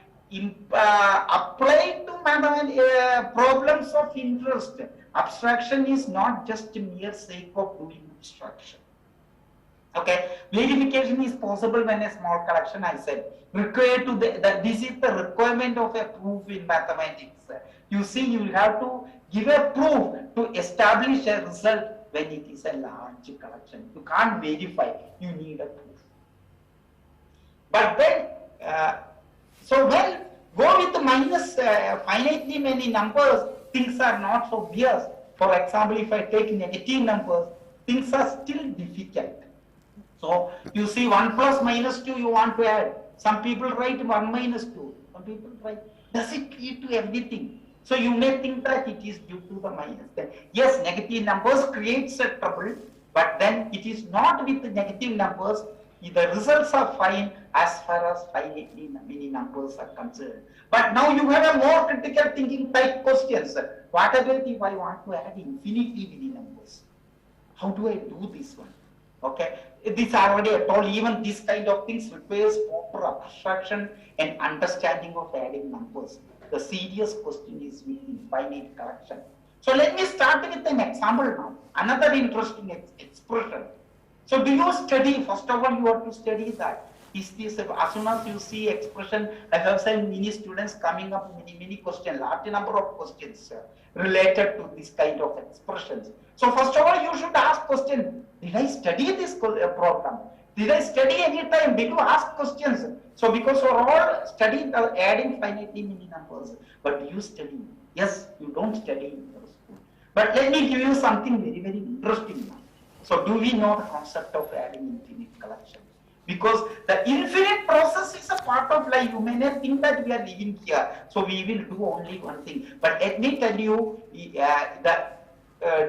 apply to problems of interest. Abstraction is not just a mere sake of doing abstraction. Okay, verification is possible when a small collection, I said, required to this is the requirement of a proof in mathematics. You see, you have to give a proof to establish a result when it is a large collection. You can't verify, you need a proof. But then, so when go with minus finitely many numbers, things are not so obvious. For example, if I take negative numbers, things are still difficult. So you see 1 plus minus 2 you want to add. Some people write 1 minus 2. Some people write, does it lead to everything? So you may think that it is due to the minus. Then yes, negative numbers creates a trouble, but then it is not with the negative numbers. The results are fine as far as finitely many numbers are concerned. But now you have a more critical thinking type questions. What about if I want to add infinitely many numbers? How do I do this one? Okay, this I already told. Even this kind of things requires proper abstraction and understanding of adding numbers. The serious question is with infinite collection. So let me start with an example now. Another interesting expression. So do you study, first of all, you have to study that. Is this, as soon as you see expression, I have seen many students coming up many questions, large number of questions related to this kind of expressions. So first of all, you should ask question, did I study this program? Did I study any time? Did you ask questions? So because we're all studying adding finitely many numbers, but you study. Yes, you don't study in your school. But let me give you something very interesting now. So do we know the concept of adding infinite collection? Because the infinite process is a part of life. You may not think that we are living here, so we will do only one thing. But let me tell you that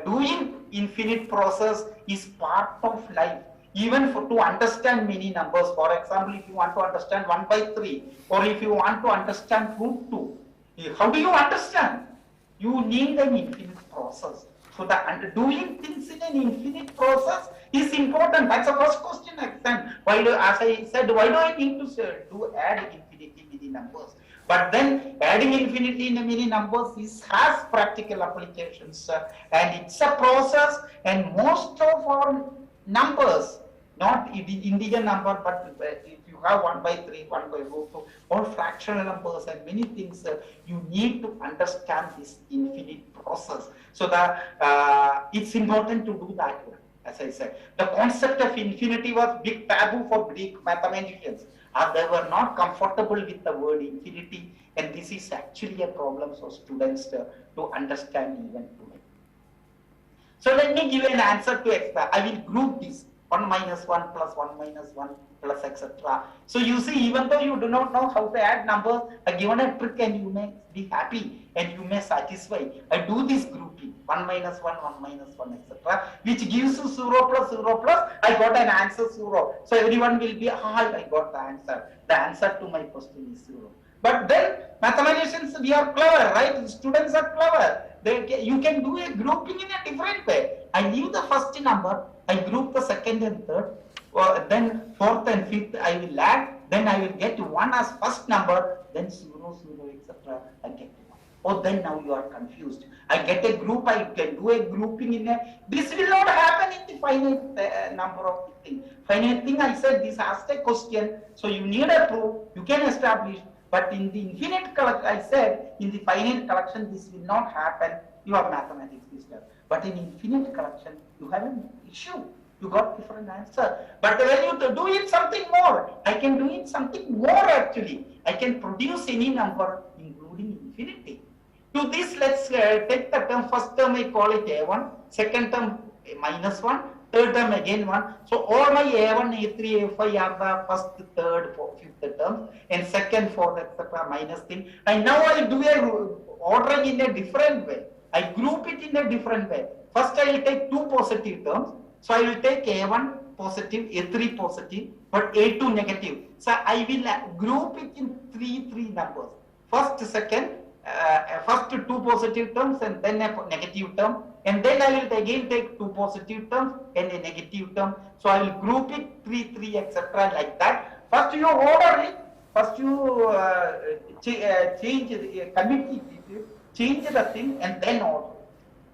doing infinite process is part of life. Even to understand many numbers, for example, if you want to understand 1 by 3, or if you want to understand root 2, how do you understand? You need an infinite process. So the doing things in an infinite process is important. That's the first question I sent. Why do, as I said, why do I need to add infinitely many numbers? But then adding infinitely many numbers has practical applications, and it's a process. And most of our numbers, not the integer number, but if you have 1 by 3, 1 by root 2, all fractional numbers and many things, you need to understand this infinite process. So that it's important to do that one. As I said, the concept of infinity was big taboo for Greek mathematicians. They were not comfortable with the word infinity, and this is actually a problem for students to understand even today. So let me give an answer to explain. I will group this 1 minus 1 plus 1 minus 1 plus etc. So you see, even though you do not know how to add numbers, I given a trick and you may be happy and you may satisfy. I do this grouping 1 minus 1, 1 minus 1 etc. which gives you 0 plus 0 plus, I got an answer 0. So everyone will be, I got the answer. The answer to my question is 0. But then mathematicians, we are clever, right? Students are clever. You can do a grouping in a different way. I leave the first number, I group the second and third, then fourth and fifth I will add, then I will get 1 as first number, then 0, 0, etc. I get 1. Oh, then now you are confused. I get a group, I can do a grouping in a, this will not happen in the finite number of things. Finite thing, I said this asked a question, so you need a proof, you can establish. But in the infinite collection, I said, in the finite collection, this will not happen. You have mathematics system. But in infinite collection, you have an issue. You got different answer. But when you do it something more, I can do it something more actually. I can produce any number, including infinity. To this, let's take the term. First term, I call it A1. Second term, minus 1. Third term again 1. So all my A1, A3, A5 are the first, third, fourth, fifth terms, and second, fourth, etc. minus thing. And now I do a ordering in a different way. I group it in a different way. First I will take 2 positive terms. So I will take A1 positive, A3 positive, but A2 negative. So I will group it in three numbers. First, second, first 2 positive terms and then a negative term. And then I will again take 2 positive terms and a negative term. So I will group it 3, etc. like that. First you order it. First you change the thing and then order.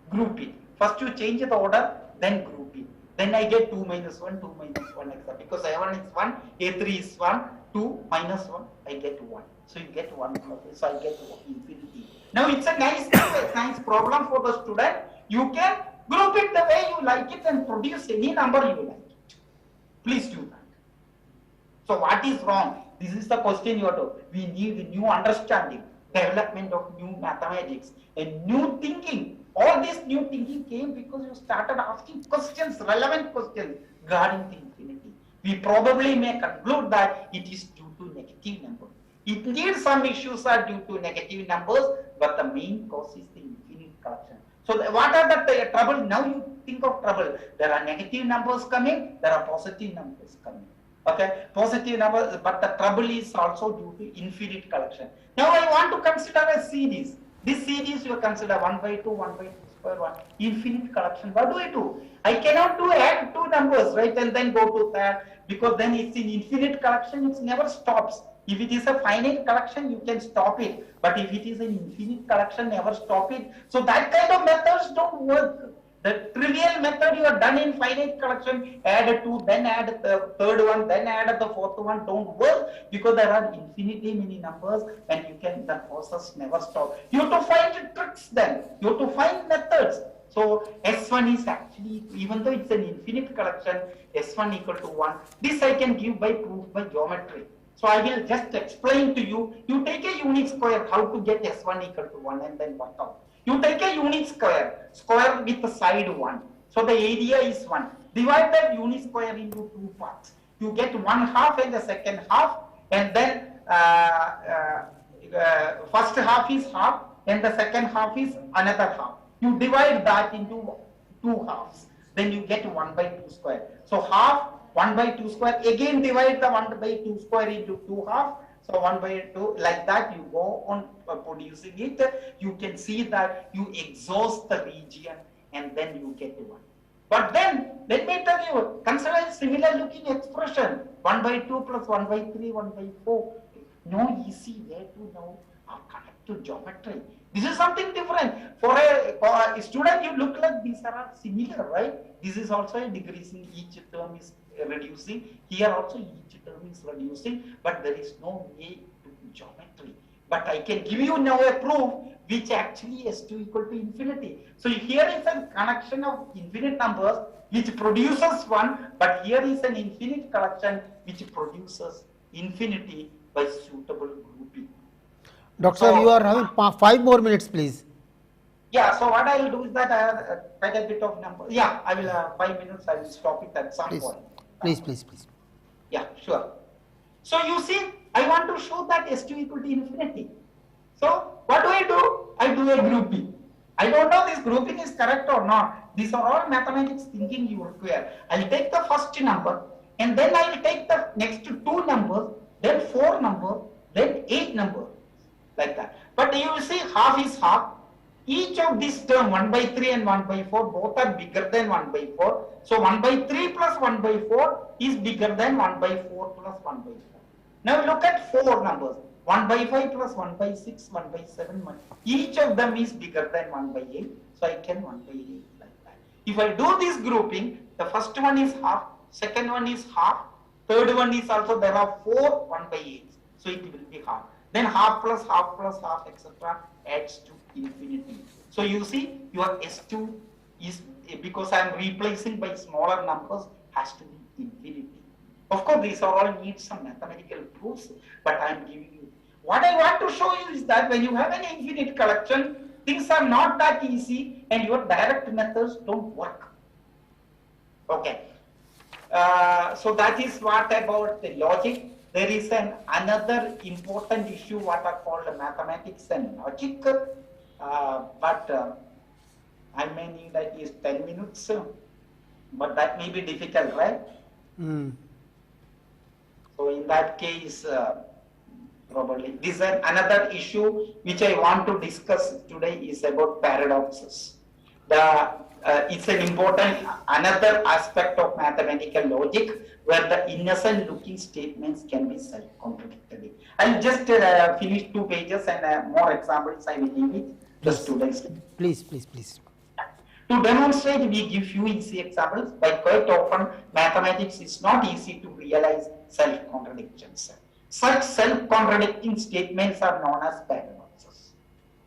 Group it. First you change the order, then group it. Then I get 2 minus 1, 2 minus 1, etc. Because A1 is 1, A3 is 1, 2 minus 1, I get 1. So you get 1, so I get infinity. Now it's a nice problem for the student. You can group it the way you like it and produce any number you like it. Please do that. So what is wrong? This is the question you have to. We need a new understanding, development of new mathematics, and new thinking. All this new thinking came because you started asking questions, relevant questions regarding the infinity. We probably may conclude that it is due to negative numbers. Indeed, some issues are due to negative numbers, but the main cause is the infinite collection. So what are the trouble? Now you think of trouble. There are negative numbers coming, there are positive numbers coming. Okay, positive number, but the trouble is also due to infinite collection. Now I want to consider a series. This series you consider 1 by 2, 1 by 2 square, 1, infinite collection. What do I do? I cannot do add two numbers, right, and then go to that, because then it's in infinite collection, it never stops. If it is a finite collection, you can stop it. But if it is an infinite collection, never stop it. So that kind of methods don't work. The trivial method you have done in finite collection, add 2, then add the third one, then add the fourth one, don't work, because there are infinitely many numbers and the process never stops. You have to find tricks then. You have to find methods. So S1 is actually, even though it's an infinite collection, S1 equal to 1. This I can give by proof by geometry. So I will just explain to you. You take a unit square, how to get S1 equal to 1 and then work out. You take a unit square with the side 1. So the area is 1. Divide that unit square into two parts. You get one half and the second half, and then first half is half and the second half is another half. You divide that into two halves. Then you get 1 by 2 square. So half 1 by 2 square. Again divide the 1 by 2 square into two halves. So 1 by 2, like that you go on producing it. You can see that you exhaust the region and then you get 1. But then, let me tell you, consider a similar looking expression. 1 by 2 plus 1 by 3, 1 by 4. No easy way to know or connect to geometry. This is something different. For a student, you look like these are similar, right? This is also a decreasing, each term is reducing. Here also each term is reducing, but there is no way to geometry. But I can give you now a proof which actually S2 equal to infinity. So here is a connection of infinite numbers which produces 1, but here is an infinite collection which produces infinity by suitable grouping. Doctor, so, you are having 5 more minutes, please. Yeah, so what I will do is that I have quite a bit of numbers. Yeah, I will 5 minutes, I will stop it at some point. Please. Yeah, sure. So you see, I want to show that S2 equal to infinity. So what do? I do a grouping. I don't know this grouping is correct or not. These are all mathematics thinking you require. I'll take the first number and then I will take the next 2 numbers, then 4 numbers, then 8 numbers, like that. But you will see half is half. Each of these term 1 by 3 and 1 by 4 both are bigger than 1 by 4. So 1 by 3 plus 1 by 4 is bigger than 1 by 4 plus 1 by 4. Now look at 4 numbers. 1 by 5 plus 1 by 6, 1 by 7, 1. Each of them is bigger than 1 by 8. So I can 1 by 8 like that. If I do this grouping, the first one is half, second one is half, third one is also there are 4 1 by 8. So it will be half. Then half plus half, etc. adds to infinity. So you see your S2 is, because I am replacing by smaller numbers, has to be infinity. Of course, these are all need some mathematical proofs, but I am giving you. What I want to show you is that when you have an infinite collection, things are not that easy and your direct methods don't work. Okay. So that is what about the logic. There is another important issue what are called mathematics and logic, but I may need at least 10 minutes, but that may be difficult, right? So in that case, probably this is another issue which I want to discuss today is about paradoxes. It's an important another aspect of mathematical logic where the innocent looking statements can be self-contradictory. I'll just finish 2 pages and more examples I will leave it the students. Please. To demonstrate, we give few easy examples, but quite often mathematics is not easy to realize self-contradictions. Such self-contradicting statements are known as paradoxes.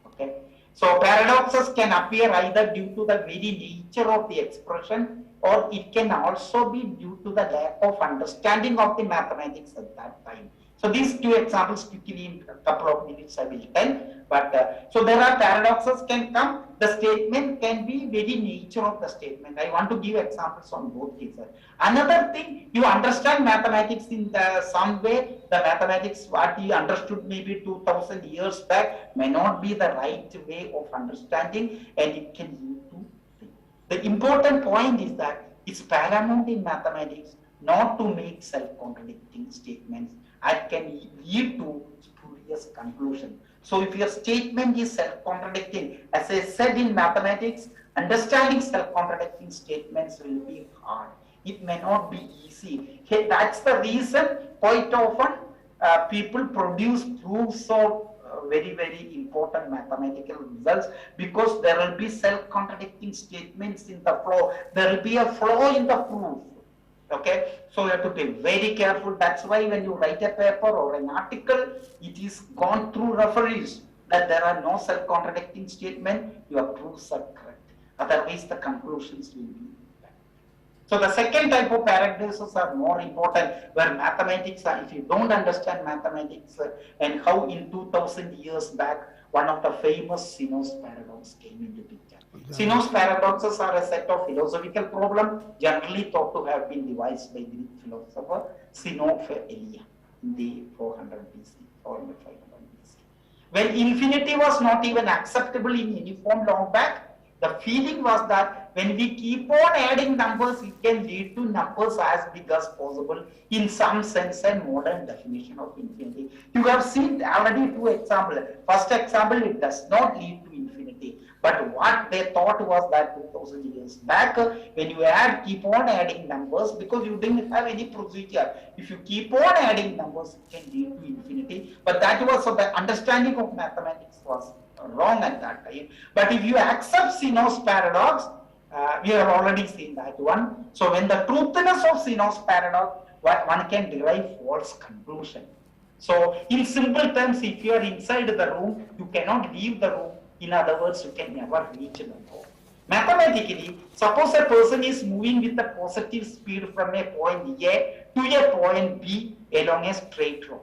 Okay. So paradoxes can appear either due to the very nature of the expression, or it can also be due to the lack of understanding of the mathematics at that time. So these 2 examples quickly in a couple of minutes I will tell. But so there are paradoxes can come. The statement can be very nature of the statement. I want to give examples on both cases. Another thing, you understand mathematics in some way. The mathematics what you understood maybe 2000 years back may not be the right way of understanding, and it can lead to. The important point is that it's paramount in mathematics not to make self-contradicting statements and can lead to spurious conclusion. So if your statement is self-contradicting, as I said in mathematics, understanding self-contradicting statements will be hard. It may not be easy. Okay, that's the reason quite often people produce proofs of very, very important mathematical results, because there will be self-contradicting statements in the flow. There will be a flaw in the proof. Okay, so you have to be very careful. That's why when you write a paper or an article, it is gone through referees that there are no self-contradicting statements. Your proofs are correct. Otherwise, the conclusions will be bad. So the second type of paradoxes are more important, where mathematics are, if you don't understand mathematics and how in 2000 years back, one of the famous Zeno's paradox came into picture. Zeno's paradoxes are a set of philosophical problems generally thought to have been devised by Greek philosopher Zeno of Elea in the 400 BC or in the 500 BC. When infinity was not even acceptable in any form long back, the feeling was that when we keep on adding numbers, it can lead to numbers as big as possible, in some sense a modern definition of infinity. You have seen already two examples. First example, it does not lead to infinity. But what they thought was that 2000 years back, when you keep on adding numbers, because you didn't have any procedure, if you keep on adding numbers, it can lead to infinity. But that was, so the understanding of mathematics was wrong at that time. But if you accept Zeno's paradox, we have already seen that one. So when the truthiness of Zeno's paradox, one can derive false conclusion. So in simple terms, if you are inside the room, you cannot leave the room. In other words, you can never reach the goal. Mathematically, suppose a person is moving with a positive speed from a point A to a point B along a straight road.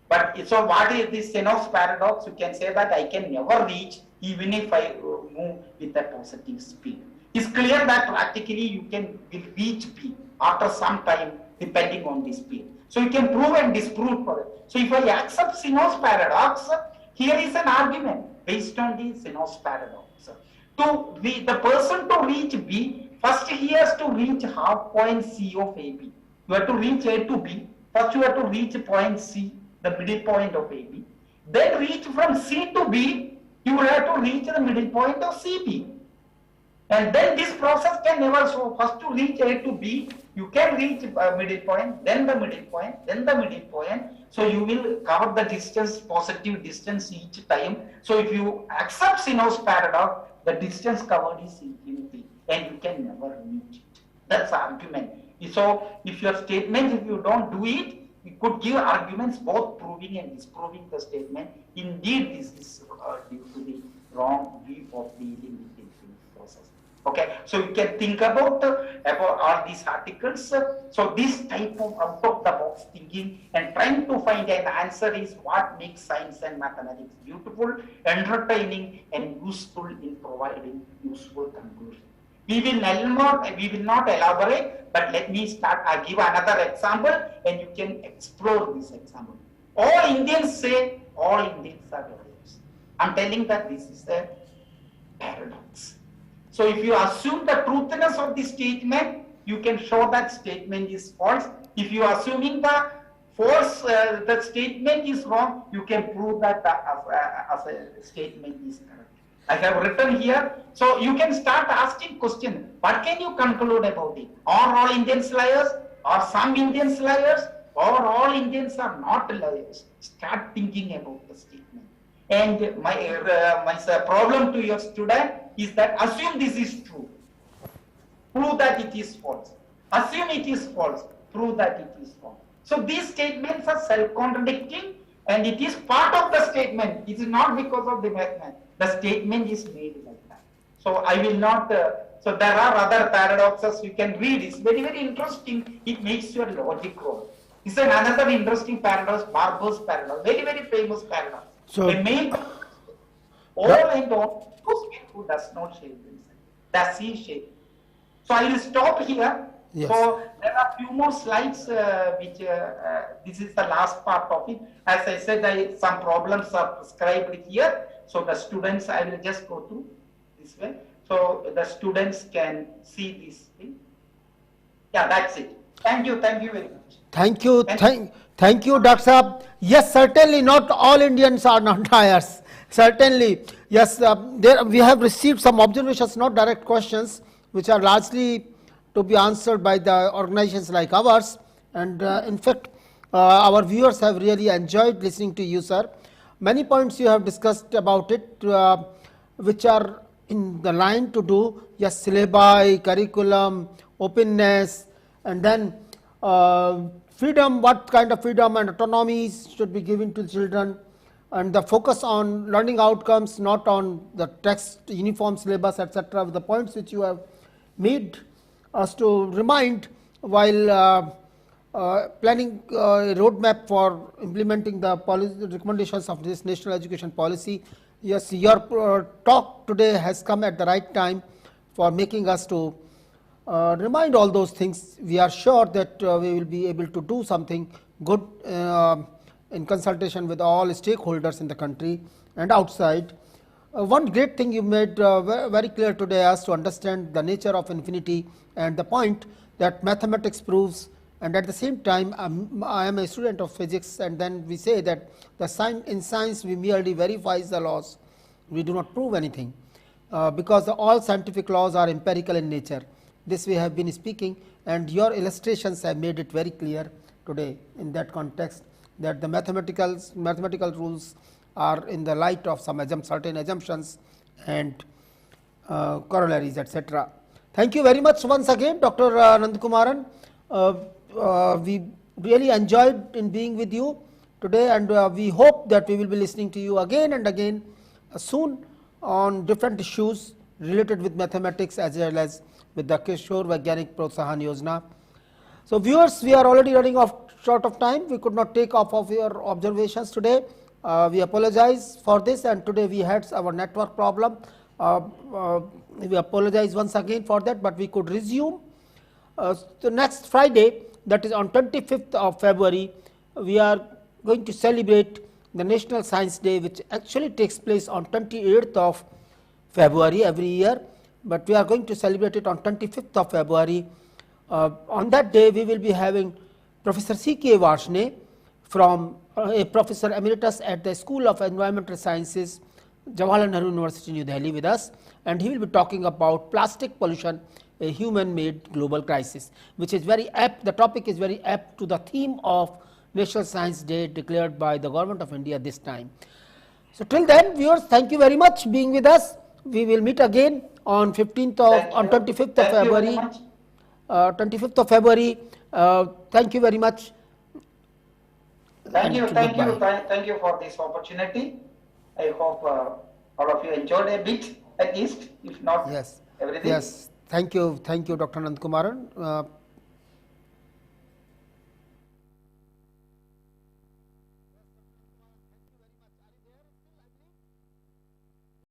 But so what is this Zeno's paradox? You can say that I can never reach even if I move with a positive speed. It's clear that practically you can reach B after some time depending on the speed. So you can prove and disprove for it. So if I accept Zeno's paradox, here is an argument based on the Zeno's paradox. The person to reach B, first he has to reach half point C of AB. You have to reach A to B. First you have to reach point C, the middle point of AB. Then reach from C to B, you will have to reach the middle point of CB. And then this process can never, so first to reach A to B, you can reach middle point, then the middle point, then the middle point. So you will cover the distance, positive distance each time. So if you accept Zeno's paradox, the distance covered is infinity and you can never reach it. That's the argument. So if your statement, if you don't do it, you could give arguments both proving and disproving the statement. Indeed, this is due to the wrong view of dealing with the infinity process. Okay, so you can think about all these articles. So this type of out-of-the-box thinking and trying to find an answer is what makes science and mathematics beautiful, entertaining, and useful in providing useful conclusions. We will not elaborate, but let me start. I give another example, and you can explore this example. All Indians say all Indians are lawyers. I'm telling that this is a paradox. So if you assume the truthiness of the statement, you can show that statement is false. If you are assuming the false, the statement is wrong, you can prove that as a statement is correct. I have written here, so you can start asking questions. What can you conclude about it? Are all Indians liars? Are some Indians liars? Or all Indians are not liars? Start thinking about the statement. And my problem to your student is that assume this is true. Prove that it is false. Assume it is false. Prove that it is false. So these statements are self-contradicting and it is part of the statement. It is not because of the method. The statement is made like that. So I will not, so there are other paradoxes you can read. It's very, very interesting. It makes your logic roll. It's another interesting paradox, Barber's paradox. Very, very famous paradox. So, the main all and all, who does not shave himself. Does he shave? So I will stop here. Yes. So there are few more slides which this is the last part of it. As I said, some problems are prescribed here. So the students, I will just go through this way. So the students can see this thing. Yeah, that's it. Thank you very much. Thank you, Dr. Saab. Yes, certainly not all Indians are non-deniers. Certainly, yes, we have received some observations, not direct questions, which are largely to be answered by the organizations like ours. And in fact, our viewers have really enjoyed listening to you, sir. Many points you have discussed about it, which are in the line to do, yes, syllabi, curriculum, openness, and then freedom, what kind of freedom and autonomy should be given to children, and the focus on learning outcomes, not on the text, uniform syllabus, etc. The points which you have made us to remind while planning a roadmap for implementing the policy recommendations of this national education policy. Yes, your talk today has come at the right time for making us to remind all those things. We are sure that we will be able to do something good in consultation with all stakeholders in the country and outside. One great thing you made very clear today is to understand the nature of infinity and the point that mathematics proves, and at the same time I am a student of physics, and then we say that in science we merely verifies the laws, we do not prove anything, because all scientific laws are empirical in nature. This we have been speaking, and your illustrations have made it very clear today in that context that the mathematical rules are in the light of some certain assumptions and corollaries, etc. Thank you very much once again, Dr. Nandakumaran. We really enjoyed in being with you today, and we hope that we will be listening to you again and again soon on different issues related with mathematics as well as with the Kishore Vaigyanik Protsahan Yojana. So viewers, we are already running short of time. We could not take off of your observations today. We apologize for this, and today we had our network problem. We apologize once again for that, but we could resume. So next Friday, that is on 25th of February, we are going to celebrate the National Science Day, which actually takes place on 28th of February every year, but we are going to celebrate it on 25th of February. On that day, we will be having Professor C.K. Varshney, from a Professor Emeritus at the School of Environmental Sciences, Jawaharlal Nehru University, New Delhi, with us, and he will be talking about plastic pollution, a human-made global crisis, which is very apt. The topic is very apt to the theme of National Science Day declared by the Government of India this time. So till then, viewers, thank you very much being with us. We will meet again on 25th of February. 25th of February. Thank you very much. Thank you for this opportunity. I hope all of you enjoyed a bit, at least, if not everything. Yes. Thank you, Dr. Nandakumaran.